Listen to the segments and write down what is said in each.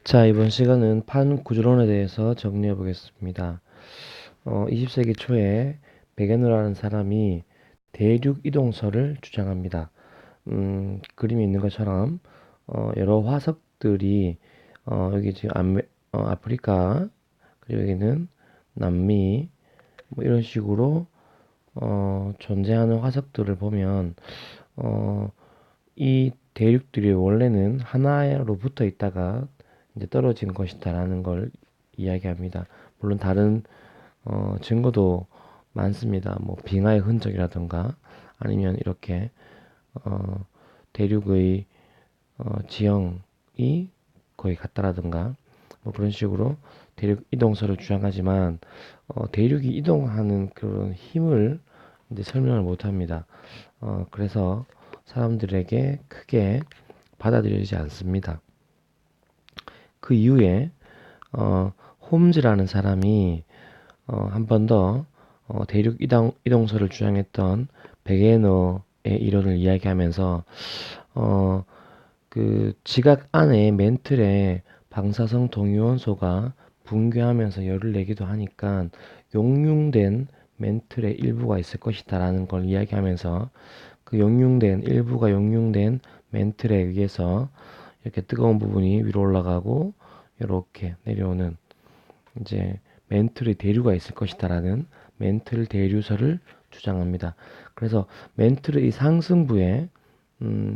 자, 이번 시간은 판 구조론에 대해서 정리해 보겠습니다. 20세기 초에 베게너라는 사람이 대륙 이동설을 주장합니다. 그림에 있는 것처럼 여러 화석들이 여기 지금 아프리카, 그리고 여기는 남미, 뭐 이런 식으로 존재하는 화석들을 보면 어, 이 대륙들이 원래는 하나로 붙어 있다가 이제 떨어진 것이다라는 걸 이야기합니다. 물론 다른 증거도 많습니다. 뭐 빙하의 흔적이라든가 아니면 이렇게 어, 대륙의 지형이 거의 같다라든가 뭐 그런 식으로 대륙 이동설을 주장하지만 대륙이 이동하는 그런 힘을 이제 설명을 못합니다. 그래서 사람들에게 크게 받아들여지지 않습니다. 그 이후에 홈즈라는 사람이 한 번 더 대륙 이동설을 주장했던 베게너의 이론을 이야기하면서 어, 그 지각 안에 멘틀에 방사성 동위원소가 붕괴하면서 열을 내기도 하니까 용융된 멘틀의 일부가 있을 것이다라는 걸 이야기하면서 그 일부가 용융된 멘틀에 의해서 이렇게 뜨거운 부분이 위로 올라가고 이렇게 내려오는 이제 멘틀의 대류가 있을 것이다라는 멘틀 대류설을 주장합니다. 그래서 멘틀의 상승부에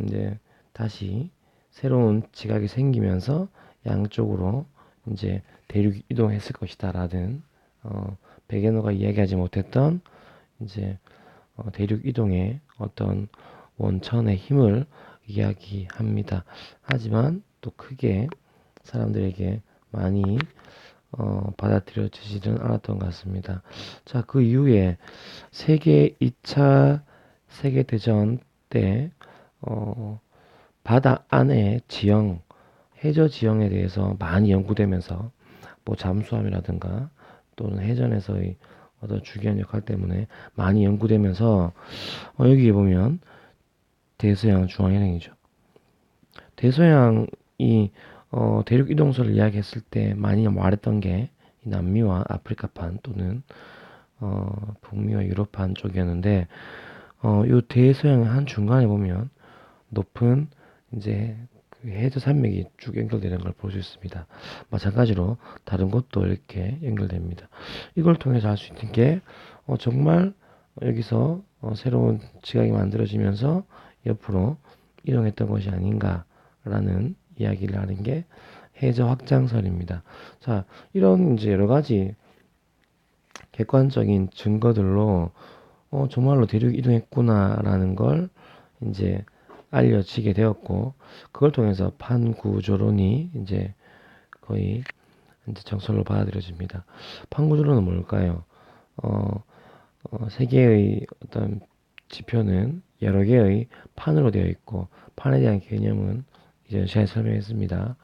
이제 다시 새로운 지각이 생기면서 양쪽으로 이제 대륙이 이동했을 것이다라는 베게너가 이야기하지 못했던 이제 대륙 이동의 어떤 원천의 힘을 이야기합니다. 하지만 또 크게 사람들에게 많이 받아들여지지는 않았던 것 같습니다. 자, 그 이후에 세계 2차 세계대전 때 바다 안의 지형, 해저 지형에 대해서 많이 연구되면서 뭐 잠수함이라든가 또는 해전에서의 어떤 중요한 역할 때문에 많이 연구되면서 여기 보면 대서양 중앙해령이죠. 대서양이 대륙 이동설을 이야기했을 때 많이 말했던 게 남미와 아프리카판 또는 북미와 유럽판 쪽이었는데 이 대서양의 한 중간에 보면 높은 이제 그 해저 산맥이 쭉 연결되는 걸 볼 수 있습니다. 마찬가지로 다른 곳도 이렇게 연결됩니다. 이걸 통해서 알 수 있는 게 정말 여기서 새로운 지각이 만들어지면서 옆으로 이동했던 것이 아닌가라는 이야기를 하는 게 해저 확장설입니다. 자, 이런 이제 여러 가지 객관적인 증거들로 정말로 대륙 이동했구나라는 걸 이제 알려지게 되었고, 그걸 통해서 판구조론이 이제 거의 이제 정설로 받아들여집니다. 판구조론은 뭘까요? 어, 세계의 어떤 지표는 여러 개의 판으로 되어 있고, 판에 대한 개념은 이제 제가 설명했습니다.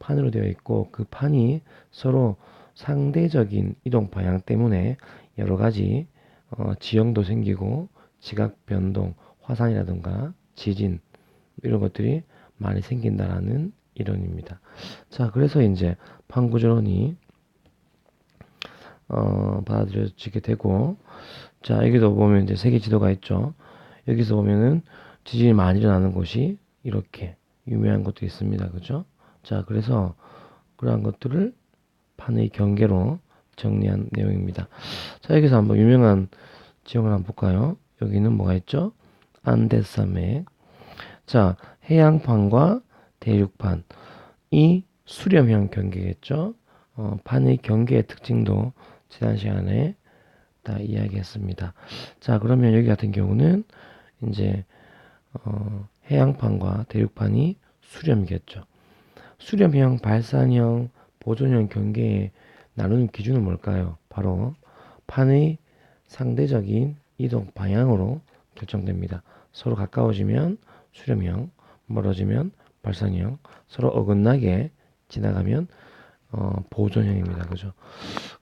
판으로 되어 있고, 그 판이 서로 상대적인 이동 방향 때문에 여러 가지 지형도 생기고, 지각 변동, 화산이라든가 지진 이런 것들이 많이 생긴다라는 이론입니다. 자, 그래서 이제 판구조론이 받아들여지게 되고, 자, 여기도 보면 이제 세계 지도가 있죠. 여기서 보면은 지진이 많이 일어나는 곳이 이렇게 유명한 곳도 있습니다. 그죠? 자, 그래서 그러한 것들을 판의 경계로 정리한 내용입니다. 자, 여기서 한번 유명한 지형을 한번 볼까요? 여기는 뭐가 있죠? 안데스산맥. 자, 해양판과 대륙판. 이 수렴형 경계겠죠? 판의 경계의 특징도 지난 시간에 다 이야기했습니다. 자, 그러면 여기 같은 경우는 이제 해양판과 대륙판이 수렴이겠죠. 수렴형, 발산형, 보존형 경계에 나누는 기준은 뭘까요? 바로 판의 상대적인 이동 방향으로 결정됩니다. 서로 가까워지면 수렴형, 멀어지면 발산형, 서로 어긋나게 지나가면 보존형입니다. 그죠?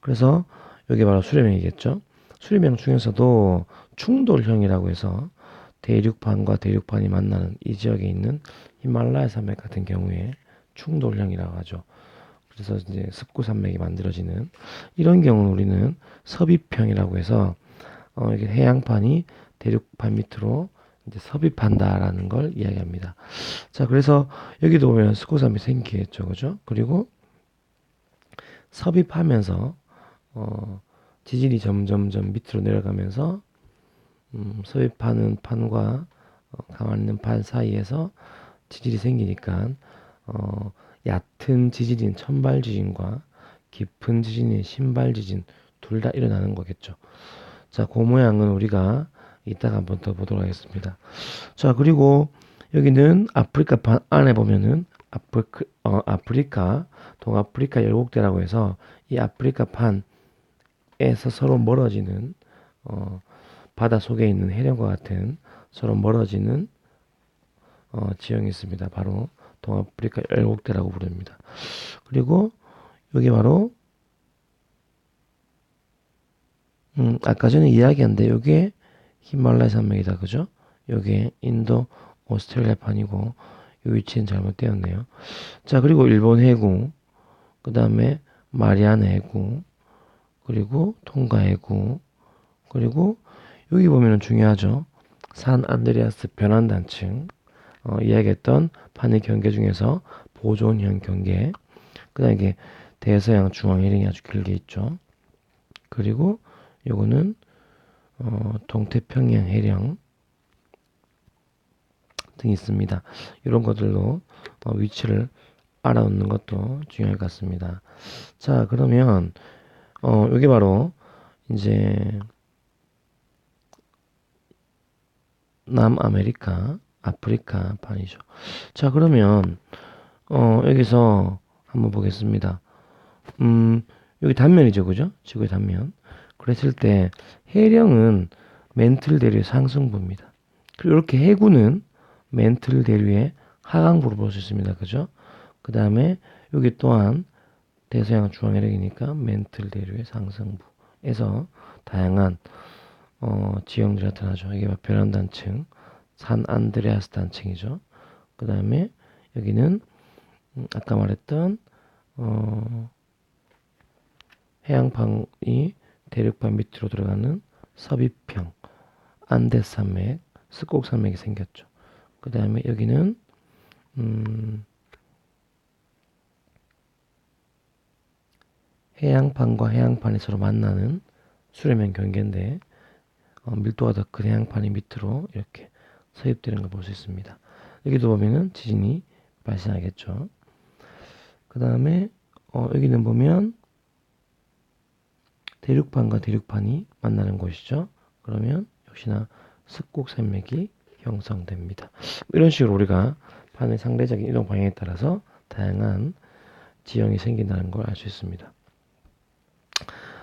그래서 여기 바로 수렴형이겠죠. 수렴형 중에서도 충돌형이라고 해서 대륙판과 대륙판이 만나는 이 지역에 있는 히말라야 산맥 같은 경우에 충돌형이라고 하죠. 그래서 이제 습고산맥이 만들어지는 이런 경우는 우리는 섭입형이라고 해서 이게 해양판이 대륙판 밑으로 이제 섭입한다라는 걸 이야기합니다. 자, 그래서 여기도 보면 습고산맥이 생기겠죠, 그죠? 그리고 섭입하면서 지진이 점점점 밑으로 내려가면서 섭입하는 판과 가만히 있는 판 사이에서 지진이 생기니까 얕은 지진인 천발 지진과 깊은 지진인 신발 지진 둘 다 일어나는 거겠죠. 자, 그 모양은 우리가 이따가 한번 더 보도록 하겠습니다. 자, 그리고 여기는 아프리카판 안에 보면은 아프리카, 동아프리카 열곡대라고 해서 이 아프리카 판에서 서로 멀어지는 바다 속에 있는 해령과 같은 서로 멀어지는 지형이 있습니다. 바로 동아프리카 열곡대라고 부릅니다. 그리고 여기 바로 아까 전에 이야기한데 요게 히말라야 산맥이다. 그죠? 요게 인도 오스트레일리아 판이고 요 위치는 잘못되었네요. 자, 그리고 일본 해구, 그 다음에 마리아나 해구, 그리고 통가 해구, 그리고 여기 보면은 중요하죠. 산 안드레아스 변환단층, 이야기했던 판의 경계 중에서 보존형 경계, 그 다음에 이게 대서양 중앙해령이 아주 길게 있죠. 그리고 요거는 동태평양 해령 등이 있습니다. 이런 것들로 위치를 알아놓는 것도 중요할 것 같습니다. 자, 그러면 이게 바로 이제 남아메리카, 아프리카 판이죠. 자, 그러면 여기서 한번 보겠습니다. 여기 단면이죠, 그죠? 지구의 단면. 그랬을 때 해령은 멘틀 대류의 상승부입니다. 그리고 이렇게 해구는 멘틀 대류의 하강부로 볼 수 있습니다, 그죠? 그 다음에 여기 또한 대서양 중앙해령이니까 멘틀 대류의 상승부에서 다양한 지형들이 나타나죠. 이게 변환단층, 산 안드레아스 단층이죠. 그 다음에 여기는 아까 말했던 해양판이 대륙판 밑으로 들어가는 섭입형 안데산맥, 스곡산맥이 생겼죠. 그 다음에 여기는 해양판과 해양판이 서로 만나는 수렴형 경계인데 밀도가 더 큰 해양판이 밑으로 이렇게 서입되는 걸 볼 수 있습니다. 여기도 보면은 지진이 발생하겠죠. 그 다음에 여기는 보면 대륙판과 대륙판이 만나는 곳이죠. 그러면 역시나 습곡산맥이 형성됩니다. 이런 식으로 우리가 판의 상대적인 이동 방향에 따라서 다양한 지형이 생긴다는 걸 알 수 있습니다.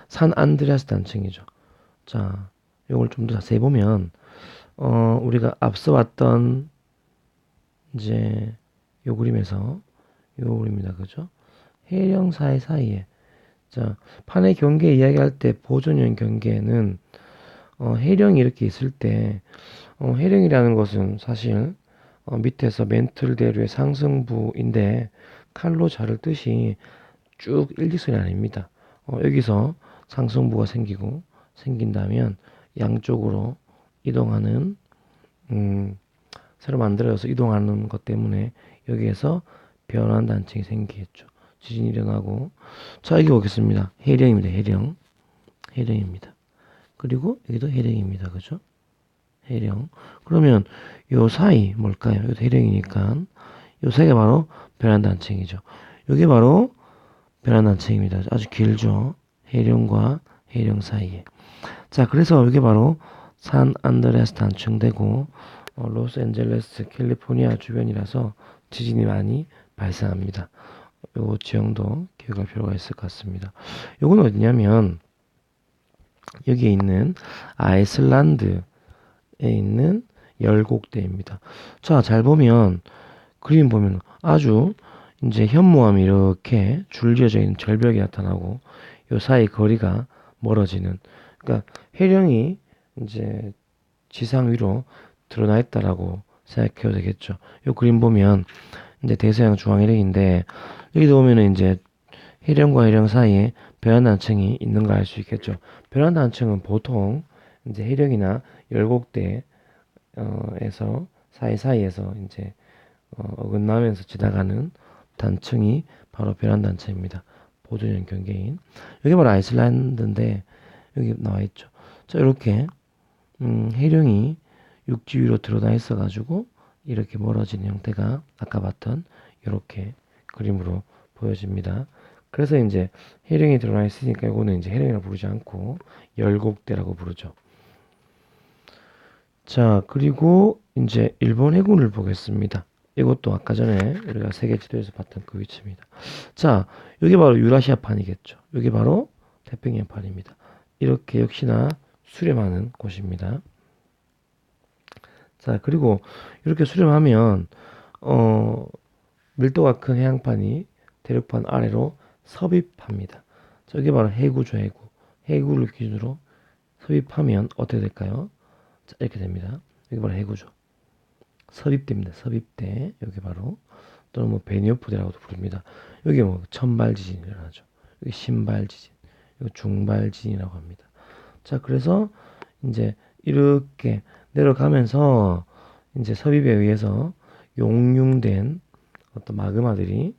산 안드레아스 단층이죠. 자, 이걸 좀 더 자세히 보면 우리가 앞서 왔던 이제 요 그림에서 요 그림입니다. 그죠? 해령 사이에 자, 판의 경계 이야기할 때 보존형 경계는 해령이 이렇게 있을 때 해령이라는 것은 사실 밑에서 멘틀 대류의 상승부인데 칼로 자를 뜻이 쭉 일직선이 아닙니다. 여기서 상승부가 생긴다면 양쪽으로 이동하는 새로 만들어서 이동하는 것 때문에 여기에서 변환 단층이 생기겠죠. 지진이 일어나고 자, 여기 보겠습니다. 해령입니다. 해령입니다. 그리고 여기도 해령입니다. 그죠? 해령. 그러면 요 사이 뭘까요? 이것도 해령이니까 요 사이가 바로 변환단층이죠. 이게 바로 변환단층입니다. 아주 길죠. 해령과 해령 사이에. 자, 그래서 이게 바로 산 안드레아스 단층되고 로스앤젤레스, 캘리포니아 주변이라서 지진이 많이 발생합니다. 요 지형도 기억할 필요가 있을 것 같습니다. 요건 어디냐면 여기에 있는 아이슬란드에 있는 열곡대입니다. 자, 잘 보면 그림 보면 아주 이제 현무암이 이렇게 줄지어져 있는 절벽이 나타나고 요 사이 거리가 멀어지는 그러니까 해령이 이제 지상 위로 드러나 있다라고 생각해도 되겠죠. 요 그림 보면 이제 대서양 중앙해령인데 여기도 보면은 이제 해령과 해령 사이에 변환단층이 있는 걸 알 수 있겠죠. 변환단층은 보통 이제 해령이나 열곡대 에서 사이사이에서 이제 어긋나면서 지나가는 단층이 바로 변환단층입니다. 보존형 경계인. 여기 바로 아이슬란드인데 여기 나와 있죠. 자, 이렇게 해령이 육지 위로 드러나 있어 가지고 이렇게 멀어진 형태가 아까 봤던 이렇게 그림으로 보여집니다. 그래서 이제 해령이 드러나 있으니까 이거는 이제 해령이라고 부르지 않고 열곡대라고 부르죠. 자, 그리고 이제 일본 해군을 보겠습니다. 이것도 아까 전에 우리가 세계 지도에서 봤던 그 위치입니다. 자, 여기 바로 유라시아판이겠죠. 여기 바로 태평양판입니다. 이렇게 역시나 수렴하는 곳입니다. 자, 그리고 이렇게 수렴하면 밀도가 큰 해양판이 대륙판 아래로 섭입합니다. 자, 여기 바로 해구죠, 해구. 해구를 기준으로 섭입하면 어떻게 될까요? 자, 이렇게 됩니다. 여기 바로 해구죠. 섭입대입니다. 섭입대. 여기 바로 또는 뭐 베니오프대라고도 부릅니다. 여기 뭐 천발 지진이 일어나죠. 여기 신발 지진, 여기 중발 지진이라고 합니다. 자, 그래서 이제 이렇게 내려가면서 이제 섭입에 의해서 용융된 어떤 마그마들이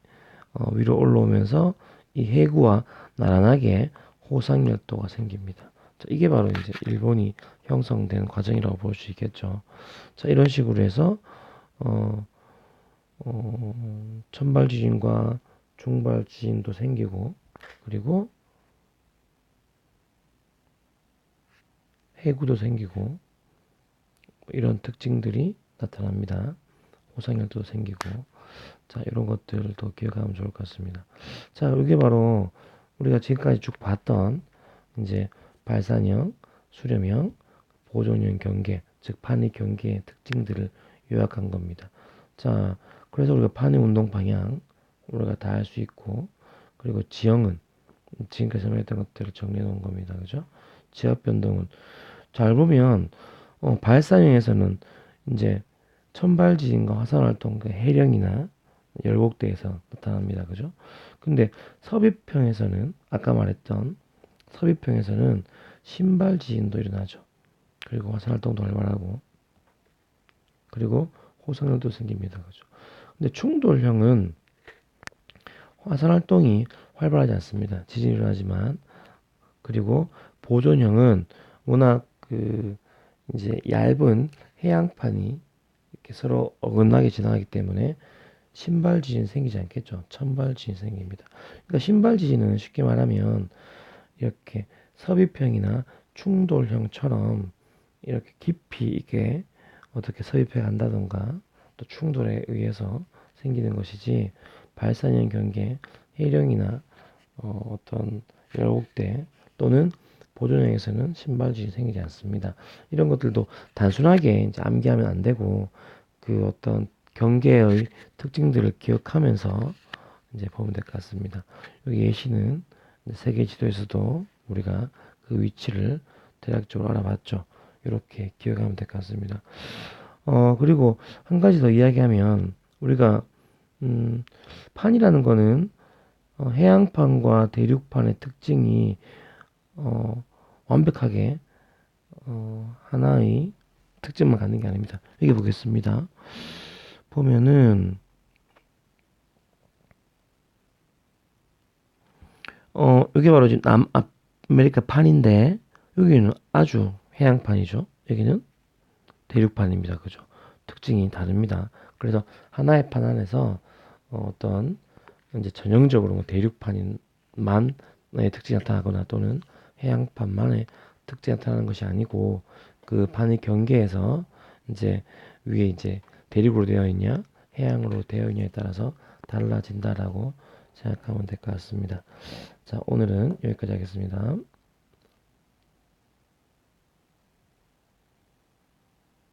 위로 올라오면서 이 해구와 나란하게 호상열도가 생깁니다. 자, 이게 바로 이제 일본이 형성된 과정이라고 볼 수 있겠죠. 자, 이런 식으로 해서 천발 지진과 중발 지진도 생기고 그리고 해구도 생기고 이런 특징들이 나타납니다. 호상열도도 생기고 자, 이런 것들도 기억하면 좋을 것 같습니다. 자, 이게 바로 우리가 지금까지 쭉 봤던 이제 발산형, 수렴형, 보존형 경계, 즉 판의 경계의 특징들을 요약한 겁니다. 자, 그래서 우리가 판의 운동 방향 우리가 다 알 수 있고 그리고 지형은 지금까지 설명했던 것들을 정리해 놓은 겁니다. 그죠? 지압 변동은 잘 보면 발산형에서는 이제 천발 지진과 화산 활동, 그 해령이나 열곡대에서 나타납니다. 그죠? 근데 섭입형에서는 아까 말했던 섭입형에서는 신발 지진도 일어나죠. 그리고 화산 활동도 활발하고 그리고 호상열도 생깁니다. 그죠? 근데 충돌형은 화산 활동이 활발하지 않습니다. 지진이 일어나지만 그리고 보존형은 워낙 그 이제 얇은 해양판이 이렇게 서로 어긋나게 지나가기 때문에 신발 지진 생기지 않겠죠. 천발 지진 생깁니다. 그러니까 신발 지진은 쉽게 말하면 이렇게 섭입형이나 충돌형처럼 이렇게 깊이 있게 어떻게 섭입해 간다던가 또 충돌에 의해서 생기는 것이지 발산형 경계, 해령이나 어떤 열곡대 또는 보존형에서는 신발 지진이 생기지 않습니다. 이런 것들도 단순하게 이제 암기하면 안 되고 그 어떤 경계의 특징들을 기억하면서 이제 보면 될 것 같습니다. 여기 예시는 세계 지도에서도 우리가 그 위치를 대략적으로 알아봤죠. 이렇게 기억하면 될 것 같습니다. 그리고 한 가지 더 이야기하면 우리가 판이라는 거는 해양판과 대륙판의 특징이 완벽하게 하나의 특징만 갖는 게 아닙니다. 여기 보겠습니다. 보면은 여기 바로 지금 남아메리카 판인데 여기는 아주 해양판이죠. 여기는 대륙판입니다. 그죠? 특징이 다릅니다. 그래서 하나의 판 안에서 어떤 이제 전형적으로 뭐 대륙판만의 특징이 나타나거나 또는 해양판만의 특징이 나타나는 것이 아니고 그 판의 경계에서 이제 위에 이제 대륙으로 되어 있냐 해양으로 되어 있냐에 따라서 달라진다라고 생각하면 될 것 같습니다. 자, 오늘은 여기까지 하겠습니다.